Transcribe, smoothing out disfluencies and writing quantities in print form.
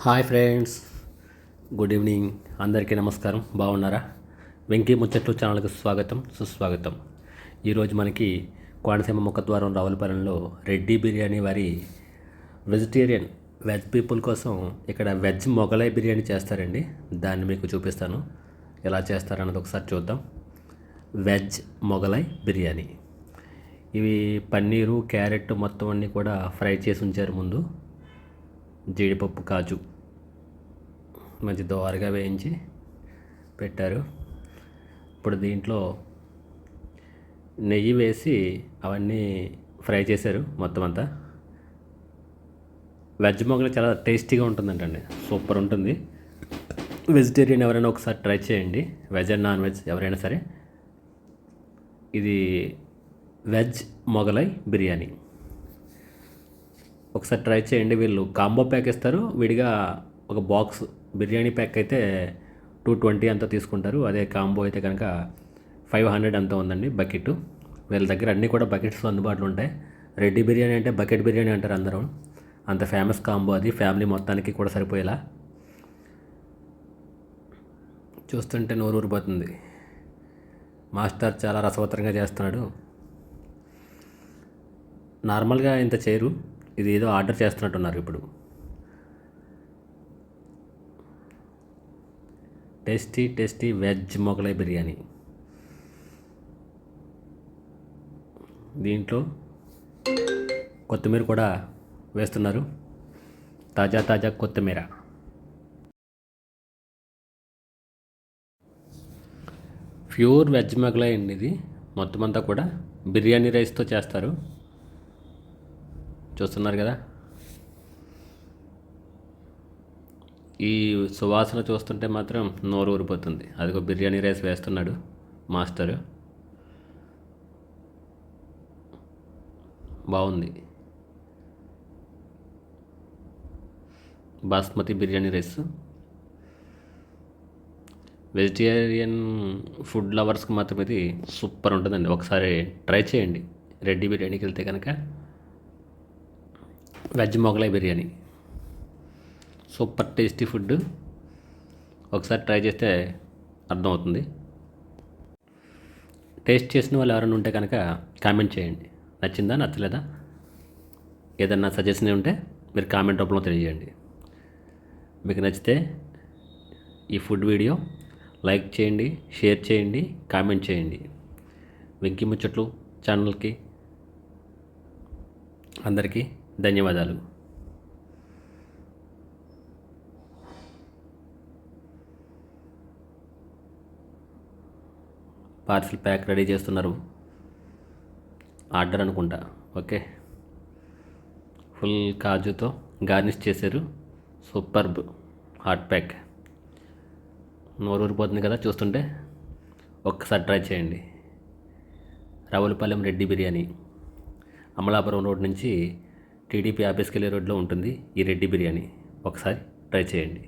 Hi friends, good evening. అందరికీ నమస్కారం. బాగున్నారా? వెంకీ ముచ్చట్లు ఛానల్కి స్వాగతం, సుస్వాగతం. ఈరోజు మనకి కోనసీమ ముఖద్వారం రావులపాలెంలో రెడ్డి బిర్యానీ వారి వెజ్ పీపుల్ కోసం ఇక్కడ వెజ్ మొగలై బిర్యానీ చేస్తారండి. దాన్ని మీకు చూపిస్తాను, ఎలా చేస్తారన్నది ఒకసారి చూద్దాం. వెజ్ మొగలై బిర్యానీ. ఇవి పన్నీరు, క్యారెట్ మొత్తం అన్నీ కూడా ఫ్రై చేసి ఉంచారు. ముందు జీడిపప్పు, కాజు మంచి దోరగా వేయించి పెట్టారు. ఇప్పుడు దీంట్లో నెయ్యి వేసి అవన్నీ ఫ్రై చేశారు మొత్తం అంతా. వెజ్ మొగలు చాలా టేస్టీగా ఉంటుందంటండి, సూపర్ ఉంటుంది. వెజిటేరియన్ ఎవరైనా ఒకసారి ట్రై చేయండి, వెజ్ అండ్ నాన్ వెజ్ ఎవరైనా సరే. ఇది వెజ్ మొగలై బిర్యానీ ఒకసారి ట్రై చేయండి. వీళ్ళు కాంబో ప్యాక్ ఇస్తారు, విడిగా ఒక బాక్స్ బిర్యానీ ప్యాక్ అయితే 220 అంతా తీసుకుంటారు. అదే కాంబో అయితే కనుక 500 అంతా ఉందండి బకెట్. వీళ్ళ దగ్గర అన్నీ కూడా బకెట్స్ అందుబాటులో ఉంటాయి. రెడ్డి బిర్యానీ అంటే బకెట్ బిర్యానీ అంటారు అందరూ, అంత ఫేమస్ కాంబో అది. ఫ్యామిలీ మొత్తానికి కూడా సరిపోయేలా. చూస్తుంటే నోరు ఊరిపోతుంది. మాస్టర్ చాలా రసవత్తరంగా చేస్తున్నాడు. నార్మల్గా ఇంత చేయరు, ఇది ఏదో ఆర్డర్ చేస్తున్నట్టున్నారు ఇప్పుడు. Tasty veg Mughlai biryani. దీంట్లో కొత్తిమీర కూడా వేస్తున్నారు, తాజా కొత్తిమీర. ప్యూర్ వెజ్ మొగలై అండి ఇది. మొత్తం అంతా కూడా బిర్యానీ రైస్తో చేస్తారు. చూస్తున్నారు కదా, ఈ సువాసన చూస్తుంటే మాత్రం నోరు ఊరిపోతుంది. అదిగో బిర్యానీ రైస్ వేస్తున్నాడు మాస్టర్. బాగుంది. Basmati biryani rice. Vegetarian food లవర్స్కి మాత్రం ఇది సూపర్ ఉంటుందండి. ఒకసారి ట్రై చేయండి. రెడ్డి బిర్యానీకి వెళ్తే కనుక veg Mughlai biryani super tasty food. ఒకసారి ట్రై చేస్తే అర్థమవుతుంది. టేస్ట్ చేసిన వాళ్ళు ఎవరైనా ఉంటే కనుక కామెంట్ చేయండి, నచ్చిందా నచ్చలేదా. ఏదన్నా సజెషన్ ఉంటే మీరు కామెంట్ రూపంలో తెలియజేయండి. మీకు నచ్చితే ఈ ఫుడ్ వీడియో లైక్ చేయండి, షేర్ చేయండి, కామెంట్ చేయండి. వెంకీ ముచ్చట్లు ఛానల్కి అందరికీ ధన్యవాదాలు. పార్సిల్ ప్యాక్ రెడీ చేస్తున్నారు, ఆర్డర్ అనుకుంటా. ఓకే, ఫుల్ కాజుతో గార్నిష్ చేశారు. Superb hot pack. నోరు ఊరిపోతుంది కదా చూస్తుంటే. ఒక్కసారి ట్రై చేయండి. రావులపాలెం రెడ్డి బిర్యానీ, అమలాపురం రోడ్ నుంచి టీడీపీ ఆఫీస్కి వెళ్ళే రోడ్లో ఉంటుంది ఈ రెడ్డి బిర్యానీ. ఒకసారి ట్రై చేయండి.